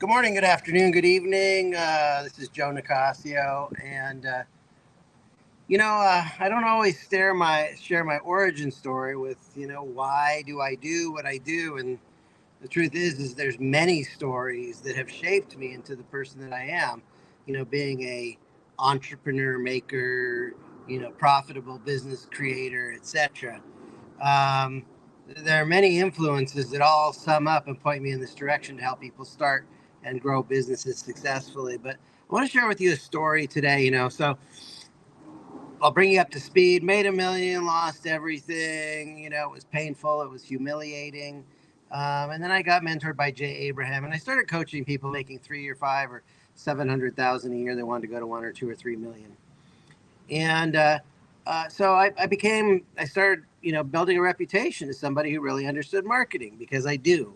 Good morning, good afternoon, good evening. This is Joe Nicasio, and I don't always share my origin story with why do I do what I do, and the truth is there's many stories that have shaped me into the person that I am. Being a entrepreneur, maker, profitable business creator, etc. Um, there are many influences that all sum up and point me in this direction to help people start and grow businesses successfully. But I want to share with you a story today. So I'll bring you up to speed. Made a million, lost everything. It was painful, it was humiliating. And then I got mentored by Jay Abraham, and I started coaching people making 3 or 5 or 700,000 a year. They wanted to go to 1 or 2 or 3 million. And so I started, building a reputation as somebody who really understood marketing, because I do.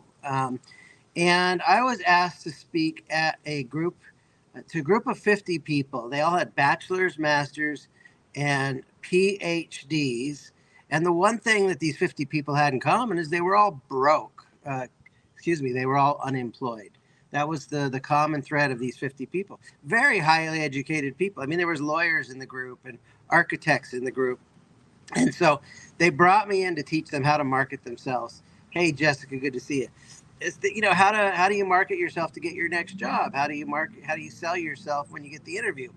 And I was asked to speak at to a group of 50 people. They all had bachelor's, master's, and PhDs. And the one thing that these 50 people had in common is they were all broke. They were all unemployed. That was the common thread of these 50 people. Very highly educated people. I mean, there was lawyers in the group and architects in the group. And so they brought me in to teach them how to market themselves. Hey, Jessica, good to see you. How do you market yourself to get your next job? How do you sell yourself when you get the interview?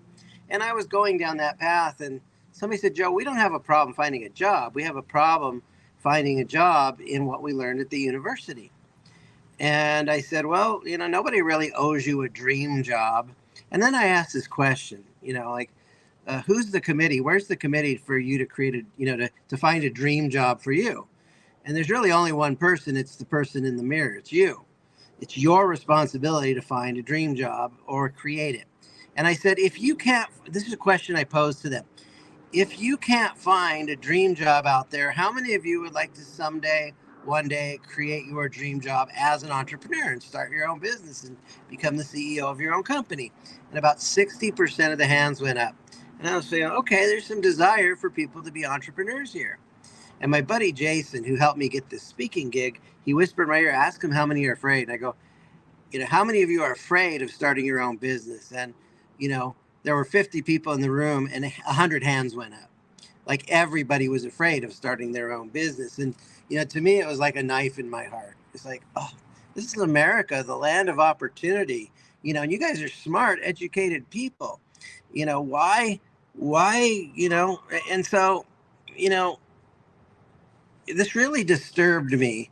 And I was going down that path, and somebody said, Joe, we don't have a problem finding a job. We have a problem finding a job in what we learned at the university. And I said, well, nobody really owes you a dream job. And then I asked this question, who's the committee? Where's the committee for you to create to find a dream job for you? And there's really only one person. It's the person in the mirror. It's you. It's your responsibility to find a dream job or create it. And I said, if you can't, this is a question I posed to them. If you can't find a dream job out there, how many of you would like to one day, create your dream job as an entrepreneur and start your own business and become the CEO of your own company? And about 60% of the hands went up. And I was saying, okay, there's some desire for people to be entrepreneurs here. And my buddy Jason, who helped me get this speaking gig, he whispered in my ear, ask him how many are afraid. And I go, how many of you are afraid of starting your own business? And, there were 50 people in the room and 100 hands went up. Like everybody was afraid of starting their own business. And, to me, it was like a knife in my heart. It's like, oh, this is America, the land of opportunity. And you guys are smart, educated people. Why, and so, this really disturbed me.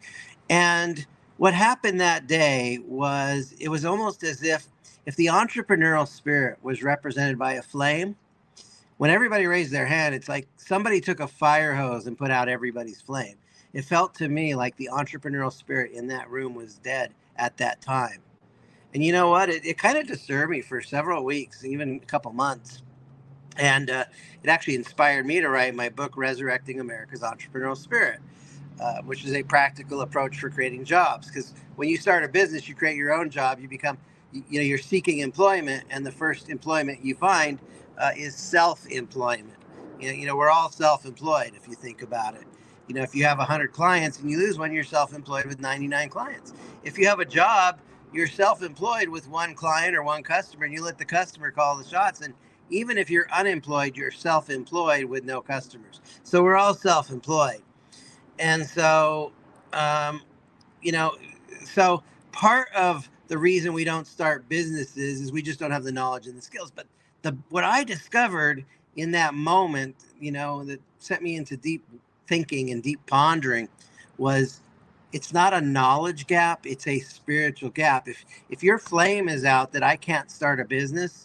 And what happened that day was, it was almost as if the entrepreneurial spirit was represented by a flame. When everybody raised their hand, it's like somebody took a fire hose and put out everybody's flame. It felt to me like the entrepreneurial spirit in that room was dead at that time. And you know what? It kind of disturbed me for several weeks, even a couple months. And it actually inspired me to write my book, Resurrecting America's Entrepreneurial Spirit, which is a practical approach for creating jobs. Because when you start a business, you create your own job, you're seeking employment, and the first employment you find is self-employment. We're all self-employed if you think about it. If you have 100 clients and you lose one, you're self-employed with 99 clients. If you have a job, you're self-employed with one client or one customer, and you let the customer call the shots. And even if you're unemployed, you're self-employed with no customers. So we're all self-employed. And so, so part of the reason we don't start businesses is we just don't have the knowledge and the skills. But what I discovered in that moment, that sent me into deep thinking and deep pondering, was it's not a knowledge gap, it's a spiritual gap. If your flame is out that I can't start a business,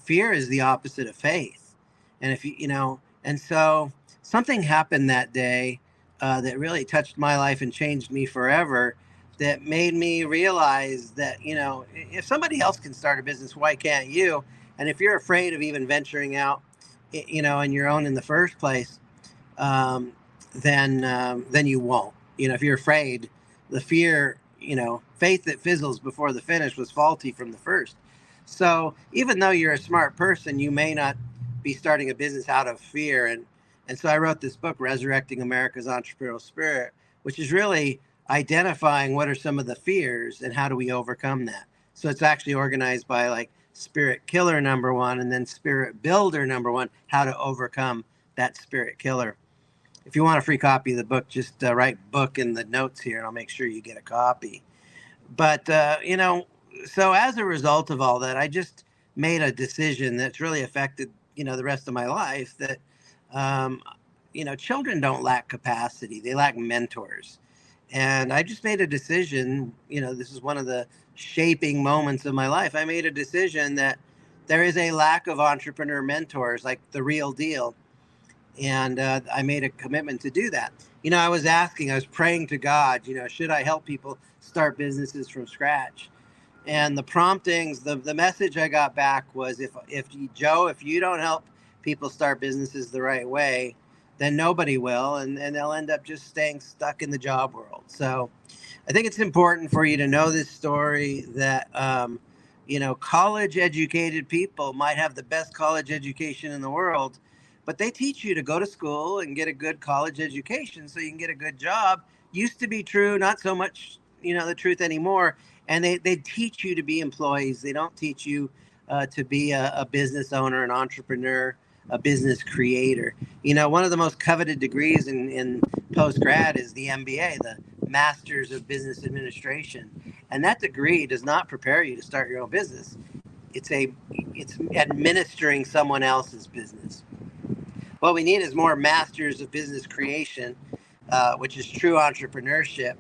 fear is the opposite of faith. And and so something happened that day that really touched my life and changed me forever, that made me realize that, if somebody else can start a business, why can't you? And if you're afraid of even venturing out, on your own in the first place, then you won't. If you're afraid, the fear, faith that fizzles before the finish was faulty from the first. So even though you're a smart person, you may not be starting a business out of fear. And so I wrote this book, Resurrecting America's Entrepreneurial Spirit, which is really identifying what are some of the fears and how do we overcome that. So it's actually organized by like spirit killer number one and then spirit builder number one, how to overcome that spirit killer. If you want a free copy of the book, just write book in the notes here and I'll make sure you get a copy. But, so as a result of all that, I just made a decision that's really affected, the rest of my life that, um, children don't lack capacity, they lack mentors. And I just made a decision, this is one of the shaping moments of my life. I made a decision that there is a lack of entrepreneur mentors, like the real deal. And I made a commitment to do that. I was praying to God, should I help people start businesses from scratch? And the promptings, the message I got back was, if you don't help people start businesses the right way, then nobody will, and they'll end up just staying stuck in the job world. So I think it's important for you to know this story that, college educated people might have the best college education in the world, but they teach you to go to school and get a good college education so you can get a good job. Used to be true, not so much, the truth anymore. And they teach you to be employees. They don't teach you to be a business owner, an entrepreneur, a business creator. One of the most coveted degrees in post-grad is the MBA, the Masters of Business Administration. And that degree does not prepare you to start your own business. It's administering someone else's business. What we need is more Masters of Business Creation, which is true entrepreneurship.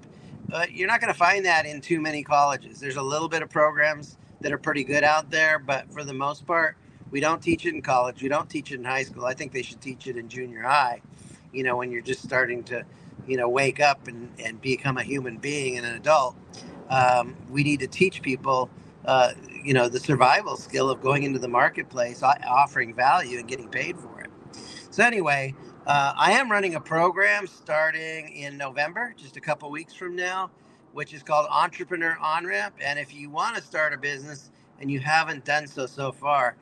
But you're not going to find that in too many colleges. There's a little bit of programs that are pretty good out there, but for the most part, we don't teach it in college. We don't teach it in high school. I think they should teach it in junior high, when you're just starting to, wake up and become a human being and an adult. We need to teach people, the survival skill of going into the marketplace, offering value and getting paid for it. So anyway, I am running a program starting in November, just a couple weeks from now, which is called Entrepreneur On-Ramp. And if you want to start a business and you haven't done so far,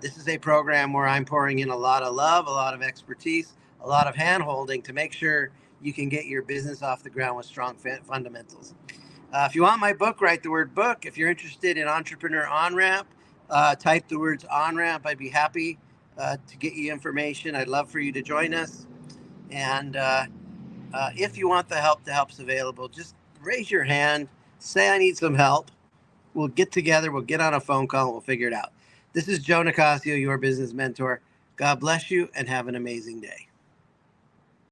this is a program where I'm pouring in a lot of love, a lot of expertise, a lot of hand-holding to make sure you can get your business off the ground with strong fundamentals. If you want my book, write the word book. If you're interested in Entrepreneur On-Ramp, type the words On-Ramp. I'd be happy to get you information. I'd love for you to join us. And if you want the help's available. Just raise your hand, say I need some help. We'll get together, we'll get on a phone call, and we'll figure it out. This is Joe Nicasio, your business mentor. God bless you and have an amazing day.